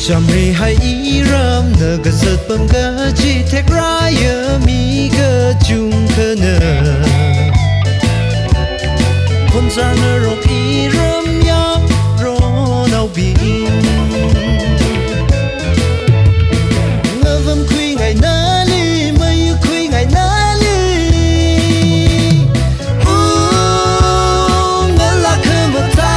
Jamri hai iram na gazet pam gaji tek raya mi ga chung kana Ponza na rok iram yap ro nau bin Ngavam kui ngai nali mai kui ngai nali ngala khamata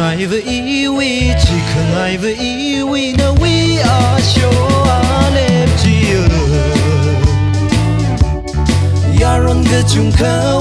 Ai với iwi chỉ không ai với iwi na we are show alep chia Yaron ge chung khao